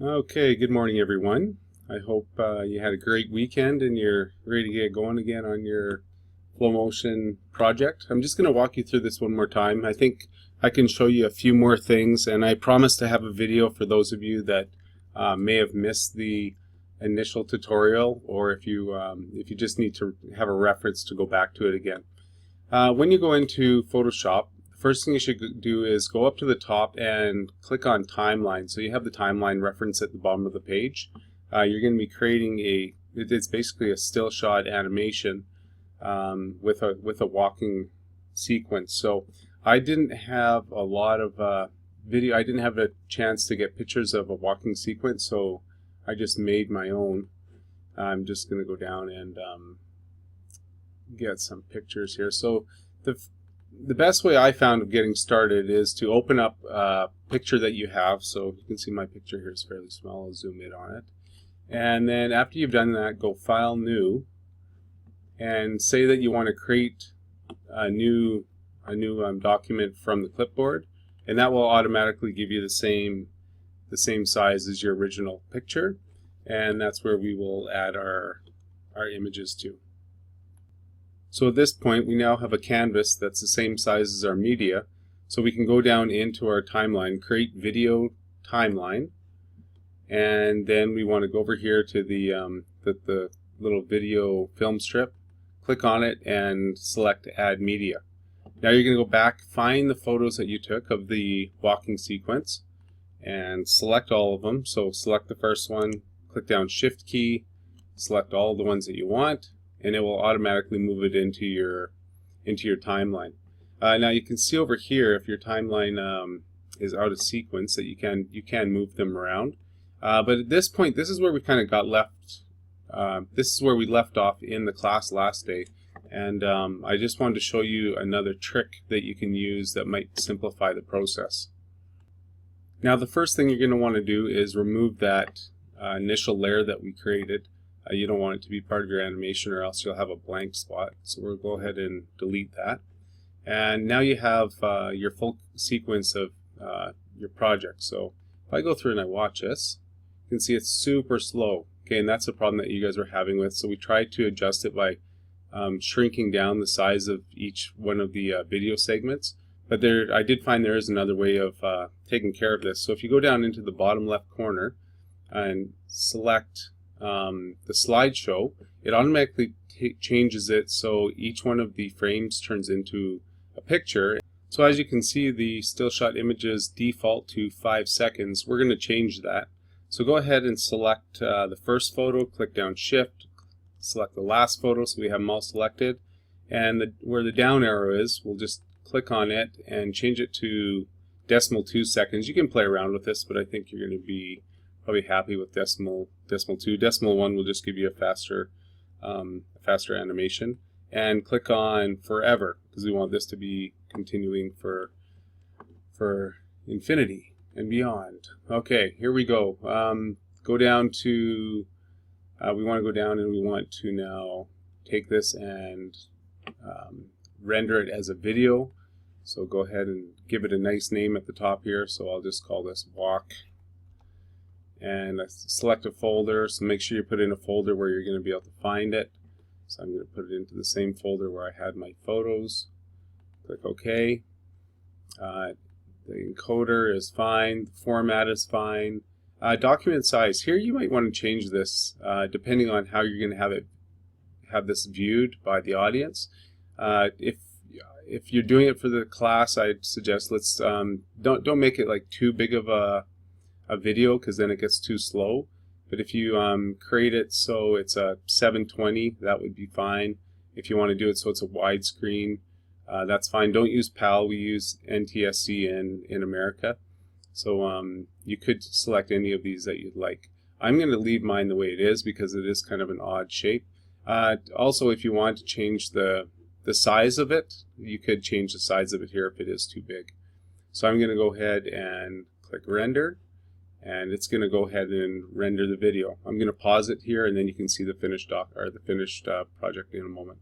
Okay, good morning everyone. I hope you had a great weekend and you're ready to get going again on your flowmotion project. I'm just going to walk you through this one more time. I think I can show you a few more things, and I promise to have a video for those of you that may have missed the initial tutorial, or if you just need to have a reference to go back to it again. When you go into Photoshop, the first thing you should do is go up to the top and click on timeline. So you have the timeline reference at the bottom of the page. You're going to be creating it's basically a still shot animation with a walking sequence. So I didn't have a lot of video. I didn't have a chance to get pictures of a walking sequence, so I just made my own. I'm just going to go down and get some pictures here. So the best way I found of getting started is to open up a picture that you have. So you can see my picture here is fairly small. I'll zoom in on it. And then after you've done that, go File, New, and say that you want to create a new document from the clipboard, and that will automatically give you the same size as your original picture, and that's where we will add our images to. So at this point we now have a canvas that's the same size as our media, so we can go down into our timeline, create video timeline, and then we want to go over here to the little video film strip, click on it and select Add Media. Now you're going to go back, find the photos that you took of the walking sequence and select all of them. So select the first one, click down Shift key, select all the ones that you want, and it will automatically move it into your timeline. Now you can see over here, if your timeline is out of sequence, that you can move them around. But at this point, this is where we kind of got left. This is where we left off in the class last day, and I just wanted to show you another trick that you can use that might simplify the process. Now the first thing you're going to want to do is remove that initial layer that we created. You don't want it to be part of your animation, or else you'll have a blank spot. So we'll go ahead and delete that. And now you have your full sequence of your project. So if I go through and I watch this, you can see it's super slow. Okay, and that's a problem that you guys were having with. So we tried to adjust it by shrinking down the size of each one of the video segments. But I did find there is another way of taking care of this. So if you go down into the bottom left corner and select the slideshow, it automatically changes it so each one of the frames turns into a picture. So as you can see, the still shot images default to 5 seconds. We're going to change that. So go ahead and select the first photo, click down Shift, select the last photo so we have them all selected, and where the down arrow is, we'll just click on it and change it to 2 seconds. You can play around with this, but I think you're going to be probably happy with decimal 2. Decimal 1 will just give you a faster animation. And click on Forever, because we want this to be continuing for infinity and beyond. Okay, here we go. Go down to we want to go down and we want to now take this and render it as a video. So go ahead and give it a nice name at the top here. So I'll just call this Walk. And I select a folder, so make sure you put in a folder where you're going to be able to find it. So I'm going to put it into the same folder where I had my photos. Click OK. The encoder is fine. The format is fine. Document size. Here you might want to change this depending on how you're going to have this viewed by the audience. If you're doing it for the class, I'd suggest don't make it like too big of a video, because then it gets too slow. But if you create it so it's a 720, that would be fine. If you want to do it so it's a widescreen, that's fine. Don't use PAL, we use NTSC in America. So you could select any of these that you'd like. I'm going to leave mine the way it is because it is kind of an odd shape. Also, if you want to change the size of it, you could change the size of it here if it is too big. So I'm going to go ahead and click Render, and it's going to go ahead and render the video. I'm going to pause it here, and then you can see the finished project in a moment.